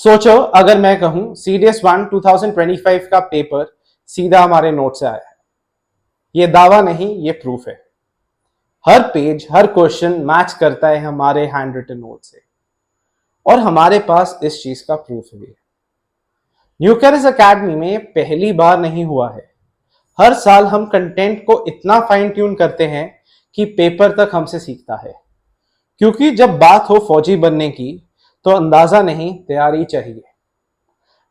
सोचो अगर मैं कहूं CDS 1 2025 का पेपर सीधा हमारे नोट से आया है। ये दावा नहीं, ये प्रूफ है। हर पेज, हर क्वेश्चन मैच करता है हमारे हैंड रिटन नोट से, और हमारे पास इस चीज का प्रूफ भी है। न्यूकैरिस एकेडमी में पहली बार नहीं हुआ है। हर साल हम कंटेंट को इतना फाइन ट्यून करते हैं कि पेपर तक हमसे सीखता है। क्योंकि जब बात हो फौजी बनने की, तो अंदाजा नहीं, तैयारी चाहिए।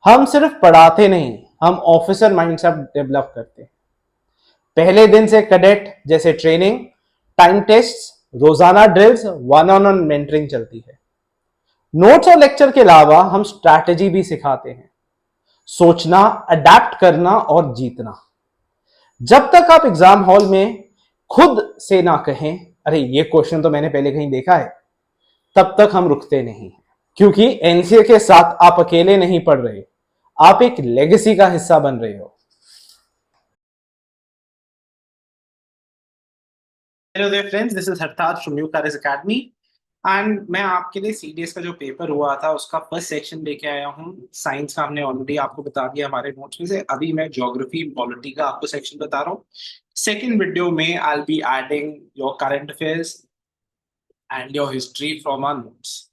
हम सिर्फ पढ़ाते नहीं, हम ऑफिसर माइंडसेट डेवलप करते हैं। पहले दिन से कैडेट जैसे ट्रेनिंग, टाइम टेस्ट, रोजाना drills, one on one mentoring चलती है। नोट्स और लेक्चर के अलावा हम स्ट्रैटेजी भी सिखाते हैं, सोचना, अडेप्ट करना और जीतना। जब तक आप एग्जाम हॉल में खुद से ना कहें, अरे ये क्वेश्चन तो मैंने पहले कहीं देखा है, तब तक हम रुकते नहीं। क्योंकि एनसीए के साथ आप अकेले नहीं पढ़ रहे, आप एक लेगेसी का हिस्सा बन रहे हो। Hello there friends, this is Hartaj from New Karis Academy. And मैं आपके लिए सीडीएस का जो पेपर हुआ था उसका फर्स्ट सेक्शन लेके आया हूँ। साइंस का हमने ऑलरेडी आपको बता दिया हमारे नोट्स में से। अभी मैं ज्योग्राफी पॉलिटी का आपको सेक्शन बता रहा हूँ। सेकेंड वीडियो में I will be adding your current affairs and your history from our notes.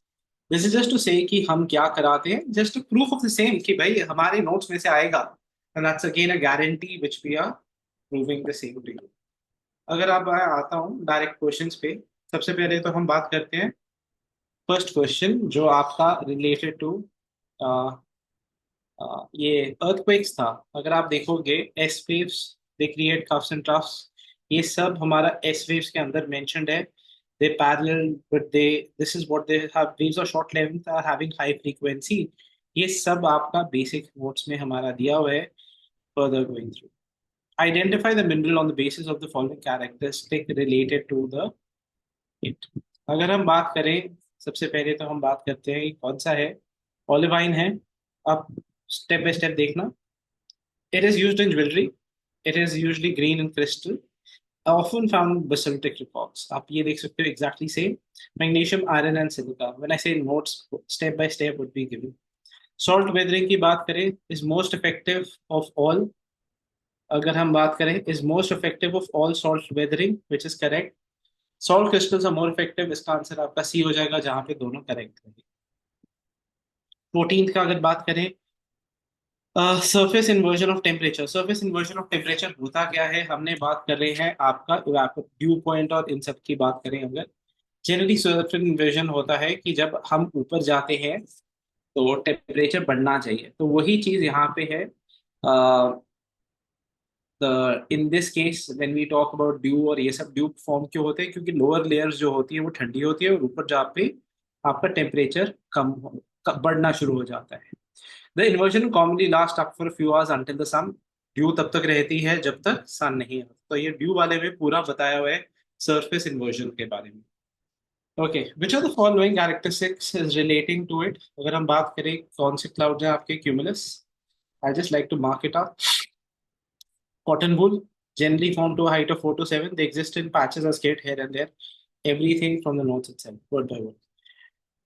This is just to say कि हम क्या कराते हैं, just proof of the same कि भाई हमारे नोट्स में से आएगा। And that's again a guarantee which we are proving the same to you. अगर आप मैं आता हूँ डायरेक्ट क्वेश्चंस पे, सबसे पहले तो हम बात करते हैं फर्स्ट क्वेश्चन जो आपका रिलेटेड टू ये अर्थक्वेक्स था। अगर आप देखोगे S waves, they create cuffs and troughs, ये सब हमारा एस वेव्स के अंदर मेंशन्ड है। They parallel but they, this is what they have, waves are short length are having high frequency. ये सब आपका बेसिक नोट्स में हमारा दिया हुआ है। Further going through, identify the mineral on the basis of the following characteristic related to the it। अगर हम बात करें, सबसे पहले तो हम बात करते हैं कि कौन सा है। ओलिवाइन है। आप स्टेप बाय स्टेप देखना। It is used in jewellery. It is usually green in crystal, often found in basaltic rocks। आप ये देख सकते हो exactly same। Magnesium, iron and silica, when I say notes step by step would be given। salt weathering की बात करें, is most effective of all। अगर हम बात करें is most effective of all salt weathering, which is correct. Salt crystals are more effective, इसका answer आपका C हो जाएगा, जहां पे दोनों करेक्ट है। 14th का अगर बात करें, surface inversion of temperature. Surface inversion of temperature होता क्या है, हमने बात कर रहे हैं आपका ड्यू पॉइंट और इन सब की बात करें अगर, जनरली सरफेस इन्वर्जन होता है कि जब हम ऊपर जाते हैं तो टेम्परेचर बढ़ना चाहिए। तो वही चीज यहाँ पे है। In this case when we talk about dew, और ये सब ड्यू फॉर्म क्यों होते हैं, क्योंकि लोअर लेयर्स जो होती है वो ठंडी होती है और ऊपर जा पे आपका टेम्परेचर बढ़ना शुरू हो जाता है। The inversion commonly last up for few hours until the sun. Dew तब तक रहती है जब तक सन नहीं आता। तो ये ड्यू वाले में पूरा बताया हुआ है सरफेस इन्वर्जन के बारे में। Okay, which are the following characteristics is relating to it. अगर हम बात करें कौन से क्लाउड है आपके cumulus, I just like to mark it up. Cotton wool, generally formed to a height of 4 to 7. They exist in patches or scattered here and there. Everything from the north itself, word by word.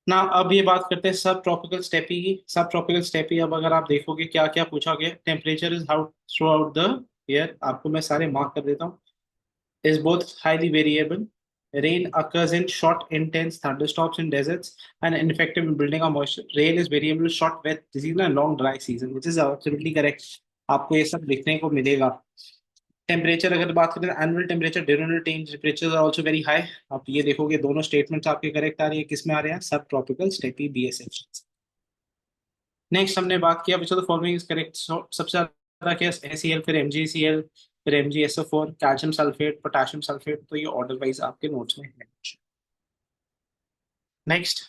ना अब ये बात करते हैं सब tropical steppe की। सब tropical steppe, अब अगर आप देखोगे क्या क्या पूछा गया, temperature is how through out the year, आपको मैं सारे मार्क कर देता हूँ। Is both highly variable. Rain occurs in short, intense thunderstorms in deserts and ineffective in building up moisture. Rain is variable, short, wet season and long, dry season, which is absolutely correct। आपको ये सब देखने को मिलेगा। Temperature अगर बात करें, annual temperature, diurnal temperature are also very high. आप ये देखोगे दोनों स्टेटमेंट्स आपके करेक्ट आ रही है। किस में आ रहे हैं? सब ट्रॉपिकल स्टेपी बीएसएफ। नेक्स्ट हमने बात किया which of the following is correct. सबसे ज्यादा क्या, एसीएल, फिर एमजीसीएल, फिर MGSO four, calcium sulphate, potassium sulphate. तो ये ऑर्डर वाइज आपके नोट्स में है। Next,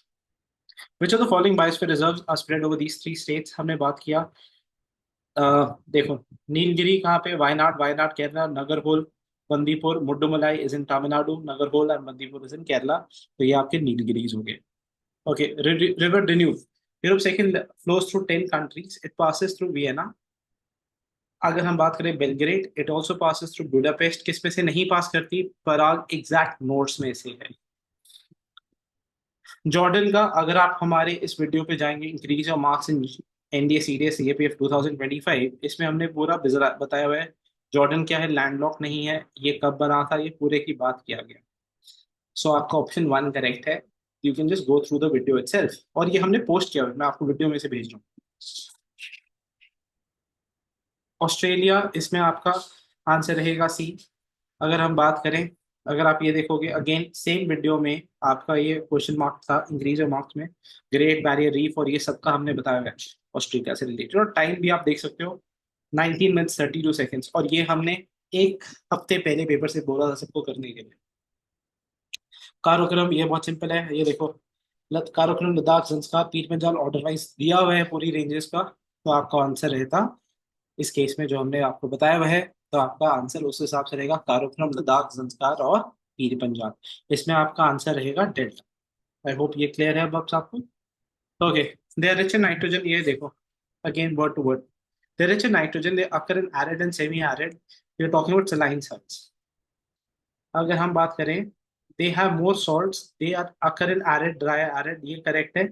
which of the following biosphere reserves are spread over these three states. हमने बात किया, देखो नीलगिरी कहाँ पे, Wayanad, Wayanad Kerala, Nagarhole, Bandipur, Mudumalai is in Tamil Nadu, Nagarhole and Bandipur is in Kerala. तो ये आपके नीलगिरीज हो गए। Okay, river Danube, Europe second, flows through 10 countries, it passes through Vienna. अगर हम बात करें Belgrade, it also passes through Budapest. किस में से नहीं पास करती? पराग, एग्जैक्ट नोट्स में से है। जॉर्डन का अगर आप हमारे इस वीडियो पे जाएंगे, increase your marks in NDA CDS CAPF 2025, इसमें हमने पूरा बताया हुआ है जॉर्डन क्या है, लैंडलॉक नहीं है, ये कब बना था, ये पूरे की बात किया गया। सो आपका ऑप्शन वन करेक्ट है। You can just go through the video itself, और ये हमने पोस्ट किया हुआ है, मैं आपको वीडियो में से भेज रहा हूँ। ऑस्ट्रेलिया, इसमें आपका आंसर रहेगा सी। अगर हम बात करें, अगर आप ये देखोगे अगेन सेम वीडियो में आपका ये क्वेश्चन मार्क था इंक्रीज मार्क्स में, ग्रेट बैरियर रीफ और ये सबका हमने बताया है ऑस्ट्रेलिया से रिलेटेड, और टाइम भी आप देख सकते हो 19 मिनट्स 32 सेकेंड्स, और ये हमने एक हफ्ते पहले पेपर से बोला था सबको करने के लिए। कारोक्रम ये बहुत सिंपल है, ये देखो कारोक्रम लद्दाख संस्कार पीर पंजाल ऑर्डर वाइज दिया हुआ है पूरी रेंजेस का, तो आपका आंसर रहता इस केस में जो हमने आपको बताया हुआ है, तो आपका आंसर उस हिसाब से रहेगा कारोक्रम लद्दाख संस्कार और पीर पंजाल, इसमें आपका आंसर रहेगा डेल्टा। आई होप ये क्लियर है अब आपको। Okay, they are rich in nitrogen, ये देखो again word to word, they rich in nitrogen, they occur in arid and semi arid, we are talking about saline salts. अगर हम बात करें, they have more salts, they are occur in arid dry arid, ये correct है।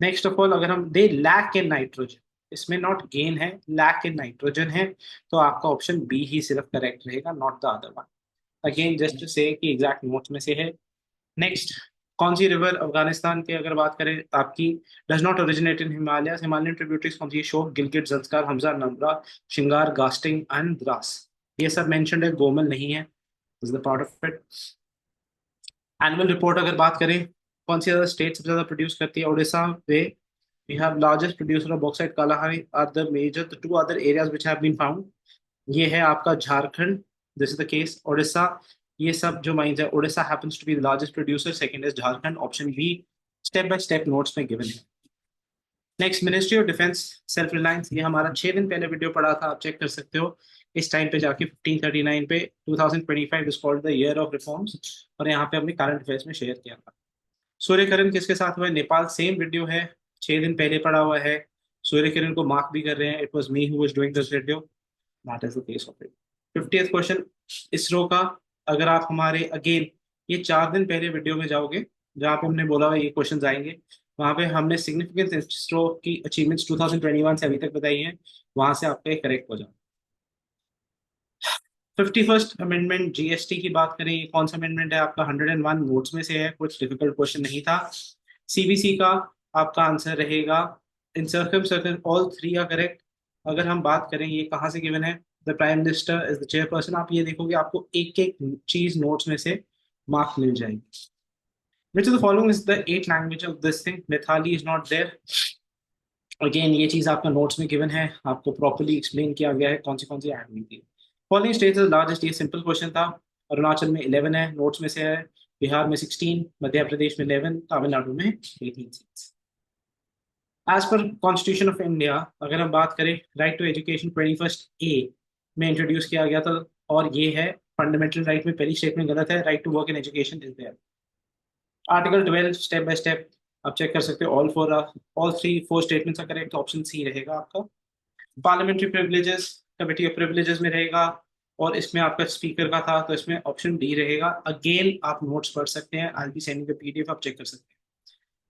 Next of all, अगर हम they lack in nitrogen, इसमें not gain है, लैक इन नाइट्रोजन है, तो आपका ऑप्शन बी ही सिर्फ करेक्ट रहेगा, not the other one. Again just to say कि एग्जैक्ट नोट्स में से है। नेक्स्ट, कौन सी रिवर अफगानिस्तान की अगर बात करें आपकी, does not originate in Himalaya, Himalayan tributaries कौन सी है, शोक, गिलगिट, जंस्कार, हमजा, नम्रा, शिंगार, गास्टिंग एंड द्रास, ये सब मेंशन्ड है, गोमल नहीं है, is the part of it. Annual report अगर बात करें, कौन सी अदर स्टेट सबसे ज्यादा प्रोड्यूस करती है, उड़ीसा वे, we have largest producer of bauxite, Kalahari are the major, the two other areas which have been found, ये है आपका Jharkhand, this is the case, Orissa, ये सब जो माइंस है, Orissa happens to be the largest producer, second is Jharkhand, option B step by step notes में given है। Next, ministry of defence self reliance, ये हमारा 6 दिन पहले वीडियो पड़ा था, आप चेक कर सकते हो इस टाइम पे जाके 1539 पे, 2025 is called the year of reforms, और यहाँ पे हमने करंट अफेयर्स में शेयर किया था। सूर्यकिरण किसके साथ हुआ है, नेपाल, सेम वीडियो है, 6 दिन पहले पड़ा हुआ है, सूर्यकिरण को मार्क भी कर रहे हैं, it was me who was doing this video, that is the case of it. 50th question ISRO का, अगर आप हमारे अगेन ये 4 दिन पहले वीडियो में जाओगे जहाँ पे हमने बोला हुआ ये क्वेश्चन आएंगे, वहाँ पे हमने सिग्निफिकेंस इसरो की अचीवमेंट्स 2021 से अभी तक बताई हैं, वहां से आपका करेक्ट हो जाए। 51st अमेंडमेंट जीएसटी की बात करें, ये कौन सा अमेंडमेंट है आपका, 101 नोट्स में से है, कुछ डिफिकल्ट क्वेश्चन नहीं था। सीबीसी का आपका आंसर रहेगा इन सर्कम ऑल थ्री आर करेक्ट। अगर हम बात करें ये कहाँ से गिवन है, the prime minister is the chairperson, आप ये देखोगे आपको एक एक चीज नोट्स में से मार्क मिल जाएगी। Which of the following is the eight language of this thing, Maithili is not there, again ये चीज आपका नोट्स में गिवन है, आपको प्रॉपर्ली एक्सप्लेन किया गया है कौन सी ऐड हुई थी। फॉलोइंग स्टेट्स इज लार्जेस्ट, ये सिंपल क्वेश्चन था, अरुणाचल में 11 है, नोट्स में से है, बिहार में 16, मध्य प्रदेश में 11, तमिलनाडु में 18 seats. As per constitution of India अगर हम बात करें, राइट टू एजुकेशन 21st ए में इंट्रोड्यूस किया गया था, और ये है फंडामेंटल राइट में पहली स्टेटमेंट गलत है, right to work in education is there. Article 12 step by step आप चेक कर सकते हो, ऑल थ्री फोर स्टेटमेंट्स का करेक्ट ऑप्शन सी रहेगा आपका। Parliamentary privileges committee of privileges में रहेगा, और इसमें आपका स्पीकर का था, तो इसमें ऑप्शन डी रहेगा। अगेन आप नोट्स पढ़ सकते हैं, आई बी सेंडिंग द पीडीएफ, आप चेक कर सकते हैं।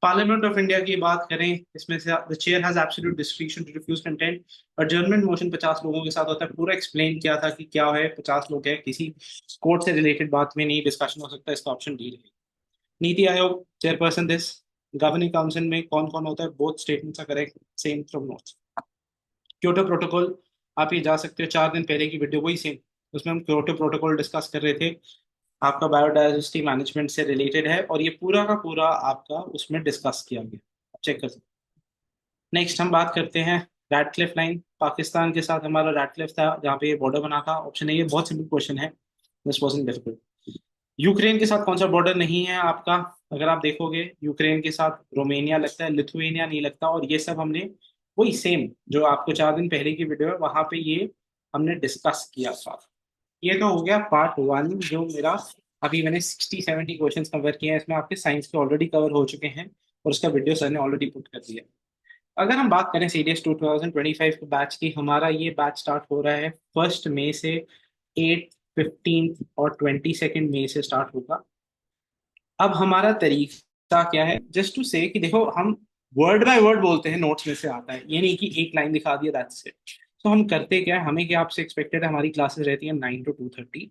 पार्लियामेंट ऑफ इंडिया की बात करें, इसमें से the chair has absolute description to refuse content, adjournment motion 50 लोगों के साथ होता है, पूरा एक्सप्लेन किया था कि क्या है, 50 लोग है, किसी कोर्ट से रिलेटेड बात में नहीं डिस्कशन हो सकता, इसका ऑप्शन डी रहेगा। NITI Aayog chairperson this, governing council में कौन कौन होता है, both statements are correct, same from notes. Kyoto protocol, आप ये जा सकते हो 4 दिन पहले की वीडियो वही सेम, उसमें हम क्योटो प्रोटोकॉल डिस्कस कर रहे थे, आपका बायोडाइवर्सिटी मैनेजमेंट से रिलेटेड है, और ये पूरा का पूरा आपका उसमें डिस्कस किया गया, आप चेक कर सकते हैं। नेक्स्ट हम बात करते हैं रैडक्लिफ लाइन, पाकिस्तान के साथ हमारा रैडक्लिफ था जहाँ पे ये बॉर्डर बना था, ऑप्शन है, ये बहुत सिंपल क्वेश्चन है, दिस वाजंट डिफिकल्ट। यूक्रेन के साथ कौन सा बॉर्डर नहीं है आपका, अगर आप देखोगे यूक्रेन के साथ रोमेनिया लगता है, लिथुएनिया नहीं लगता, और ये सब हमने वही सेम जो आपको 4 दिन पहले की वीडियो है वहां पे ये हमने डिस्कस किया था। ये तो हो गया पार्ट 1, जो मेरा अभी मैंने 60-70 क्वेश्चंस कवर किए हैं, इसमें आपके साइंस के ऑलरेडी कवर हो चुके हैं, और उसका वीडियो सर ने ऑलरेडी पुट कर दिया। अगर हम बात करें सीडीएस 2025 के बैच की, हमारा ये बैच स्टार्ट हो रहा है 1 मई से, 8, 15 और 22 मई से स्टार्ट होगा। अब हमारा तरीका इसका क्या है, जस्ट टू से कि देखो हम वर्ड बाय वर्ड बोलते हैं, नोट्स में से आता है, ये नहीं कि एक लाइन दिखा दिया दैट्स इट। तो हम करते क्या है, हमें क्या आपसे एक्सपेक्टेड है, हमारी क्लासेस रहती है 9 to 2:30।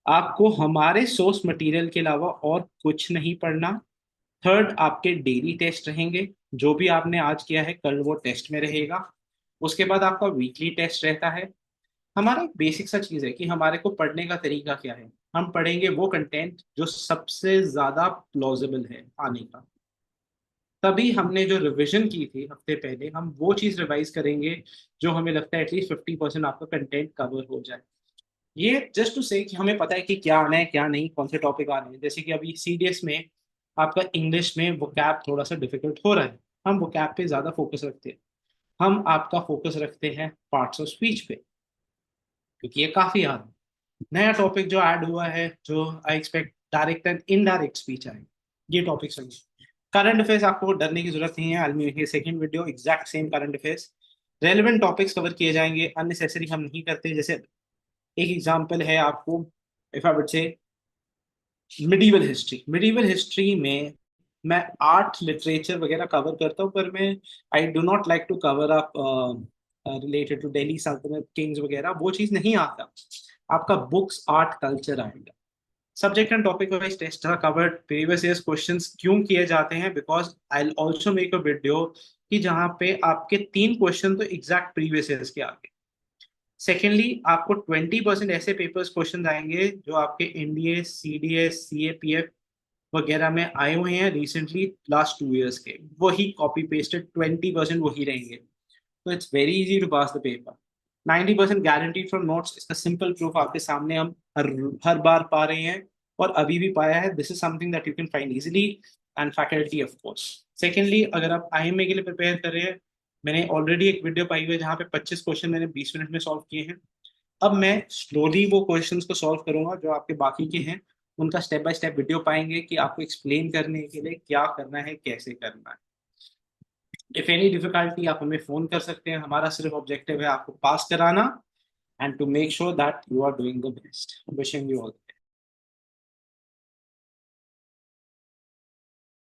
आपको हमारे सोर्स मटेरियल के अलावा और कुछ नहीं पढ़ना। थर्ड, आपके डेली टेस्ट रहेंगे, जो भी आपने आज किया है कल वो टेस्ट में रहेगा। उसके बाद आपका वीकली टेस्ट रहता है। हमारा एक बेसिक सा चीज़ है कि हमारे को पढ़ने का तरीका क्या है। हम पढ़ेंगे वो कंटेंट जो सबसे ज़्यादा प्लॉजिबल है आने का। तभी हमने जो रिवीजन की थी हफ्ते पहले, हम वो चीज़ रिवाइज करेंगे जो हमें लगता है एटलीस्ट 50% आपका कंटेंट कवर हो जाए। ये जस्ट टू से कि हमें पता है कि क्या आना है क्या नहीं, कौन से टॉपिक आ रहे हैं। जैसे कि अभी सीडीएस में आपका इंग्लिश में वोकैब थोड़ा सा डिफिकल्ट हो रहा है, हम वोकैब पे ज़्यादा फोकस रखते हैं। हम आपका फोकस रखते हैं पार्ट्स ऑफ स्पीच पे, क्योंकि ये काफ़ी याद है। नया टॉपिक जो ऐड हुआ है, जो I expect direct and indirect speech आए, ये टॉपिक समझिए। करंट अफेयर्स आपको डरने की जरूरत नहीं है, I will make a second video exact same current affairs. Relevant topics cover किए जाएंगे, अननेसेसरी हम नहीं करते। जैसे एक एग्जांपल है आपको, if I would say medieval history में मैं आर्ट लिटरेचर वगैरह कवर करता हूँ, पर मैं I do not like to cover up related to Delhi सल्तनत किंग्स वगैरह, वो चीज़ नहीं आता। आपका बुक्स आर्ट कल्चर आएगा। Subject and topic wise test covered. Previous years questions क्यों किए जाते हैं, because I will also make a video कि जहाँ पे आपके 3 क्वेश्चन तो एग्जैक्ट प्रीवियस ईयर्स के आगे। सेकेंडली, आपको 20% ऐसे पेपर्स क्वेश्चन आएंगे जो आपके एनडीए, सीडीएस, सीएपीएफ वगैरह में आए हुए हैं रिसेंटली लास्ट 2 ईयर्स के, वही कॉपी पेस्टेड 20% वही रहेंगे। तो it's very easy to pass the paper. 90% guaranteed from notes, इसका सिंपल प्रूफ आपके सामने हम हर हर बार पा रहे हैं और अभी भी पाया है। This is something that you can find easily and faculty of course. Secondly, अगर आप आईएमए के लिए प्रिपेयर कर रहे हैं, मैंने ऑलरेडी एक वीडियो पाई हुई है जहाँ पे 25 क्वेश्चन मैंने 20 मिनट में सॉल्व किए हैं। अब मैं स्लोली वो क्वेश्चंस को सॉल्व करूंगा जो आपके बाकी के हैं, उनका स्टेप बाय स्टेप वीडियो पाएंगे कि आपको एक्सप्लेन करने के लिए क्या करना है, कैसे करना है। इफ एनी डिफिकल्टी आप हमें फोन कर सकते हैं, हमारा सिर्फ ऑब्जेक्टिव है आपको पास कराना and to make sure that you are doing the best. Wishing you all